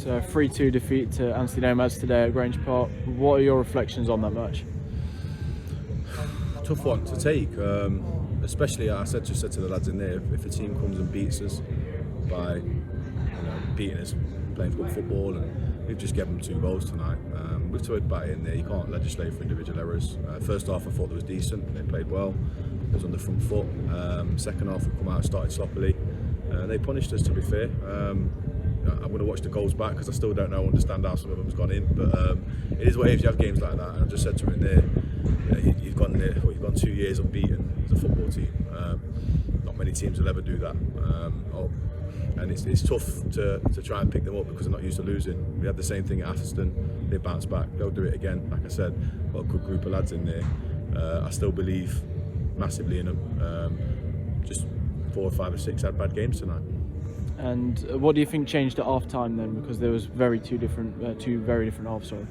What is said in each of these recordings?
So a 3-2 defeat to Anstey Nomads today at Grange Park. What are your reflections on that match? Tough one to take, especially I just said to the lads in there, if a team comes and beats us by beating us playing good football, and we've just given them 2 goals tonight. We've talked about it in there, you can't legislate for individual errors. First half I thought they was decent, they played well, it was on the front foot. Second half we come out and started sloppily. They punished us, to be fair. I'm going to watch the goals back because I still don't understand how some of them's gone in, but it is what it is. You have games like that, and I just said to him in there, you've gone there, you've gone 2 years unbeaten as a football team. Not many teams will ever do that, and it's tough to try and pick them up because they're not used to losing. We had the same thing at Atherstone, they bounced back, they'll do it again. Like I said, got a good group of lads in there. I still believe massively in them. Just 4 or 5 or 6 had bad games tonight. And what do you think changed at half time then? Because there was two very different halves. Sorry.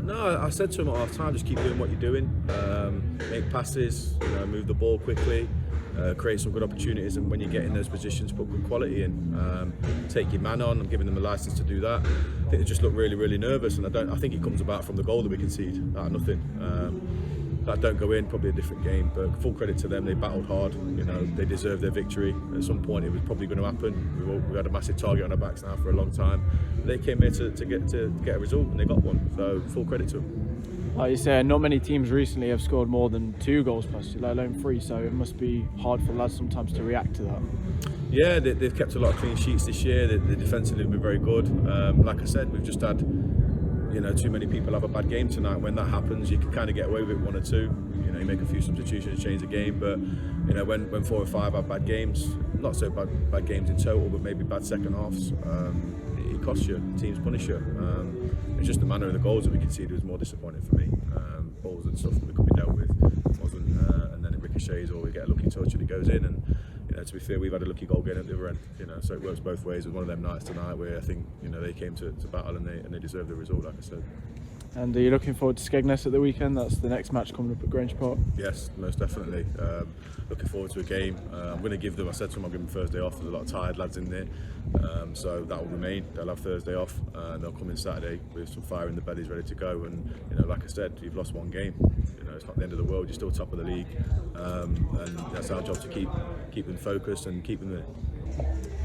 No, I said to him at half time, just keep doing what you're doing. Make passes, move the ball quickly, create some good opportunities, and when you get in those positions, put good quality in. Take your man on. I'm giving them a licence to do that. I think they just look really, really nervous, and I think it comes about from the goal that we concede out of nothing. That don't go in, probably a different game, but full credit to them. They battled hard, they deserved their victory. At some point it was probably going to happen. We had a massive target on our backs now for a long time. They came here to get a result, and they got one, so full credit to them. Like you say, not many teams recently have scored more than 2 goals plus, let alone 3, so it must be hard for lads sometimes to react to that. Yeah, they've kept a lot of clean sheets this year. They defensively have been very good. Like I said, we've just had too many people have a bad game tonight. When that happens, you can kind of get away with 1 or 2. You make a few substitutions, change the game. But when 4 or 5 have bad games, not so bad games in total, but maybe bad second halves, it costs you. Teams punish you. It's just the manner of the goals that we conceded was more disappointing for me. Balls and stuff that could be dealt with wasn't, and then it ricochets, or we get a lucky touch and it goes in. And to be fair, we've had a lucky goal getting at the other end. So it works both ways. It was one of them nights tonight where I think they came to battle, and they deserved the result, like I said. And are you looking forward to Skegness at the weekend? That's the next match coming up at Grange Park. Yes, most definitely. Looking forward to a game. I'm going to give them, I said to them, I'll give them Thursday off. There's a lot of tired lads in there, so that will remain. They'll have Thursday off, and they'll come in Saturday with some fire in the bellies, ready to go. And like I said, you've lost 1 game. It's not the end of the world. You're still top of the league, and that's our job to keep them focused and keep them there.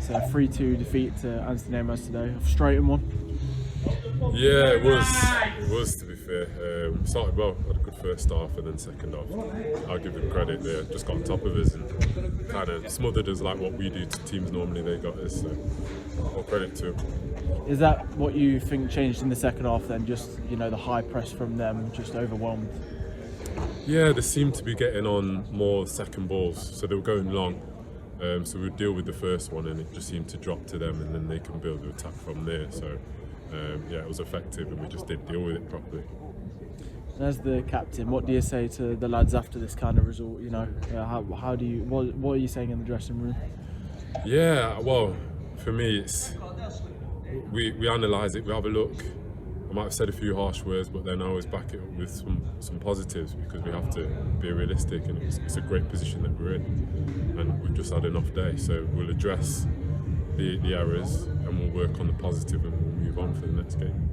So a 3-2 defeat to Anstey Nomads today. A frustrating one. Yeah, it was to be fair. Started well, had a good first half, and then second half, I'll give them credit, they just got on top of us and kind of smothered us like what we do to teams normally. They got us, so all credit to them. Is that what you think changed in the second half then? Just the high press from them, just overwhelmed? Yeah, they seemed to be getting on more second balls, so they were going long. So we'd deal with the first one, and it just seemed to drop to them, and then they can build the attack from there. So yeah, it was effective, and we just didn't deal with it properly. As the captain, what do you say to the lads after this kind of result? How do you? What are you saying in the dressing room? Yeah, well, for me, it's we analyse it, we have a look. I might have said a few harsh words, but then I always back it up with some positives, because we have to be realistic, and it's a great position that we're in, and we've just had an off day, so we'll address the errors, and we'll work on the positive, and we'll move on for the next game.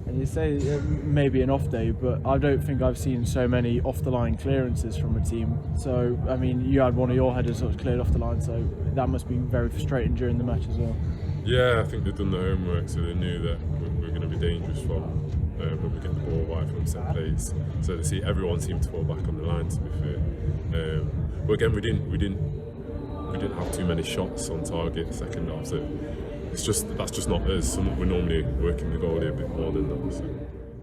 And you say maybe an off day, but I don't think I've seen so many off the line clearances from a team. So I mean, you had one of your headers sort of cleared off the line, so that must be very frustrating during the match as well. Yeah, I think they've done the homework, so they knew that we're going to be dangerous from when we get the ball wide from set plays. So to see everyone seem to fall back on the line, to be fair. But again, we didn't have too many shots on target second half. So that's just not us. We're normally working the goalie a bit more than that. So.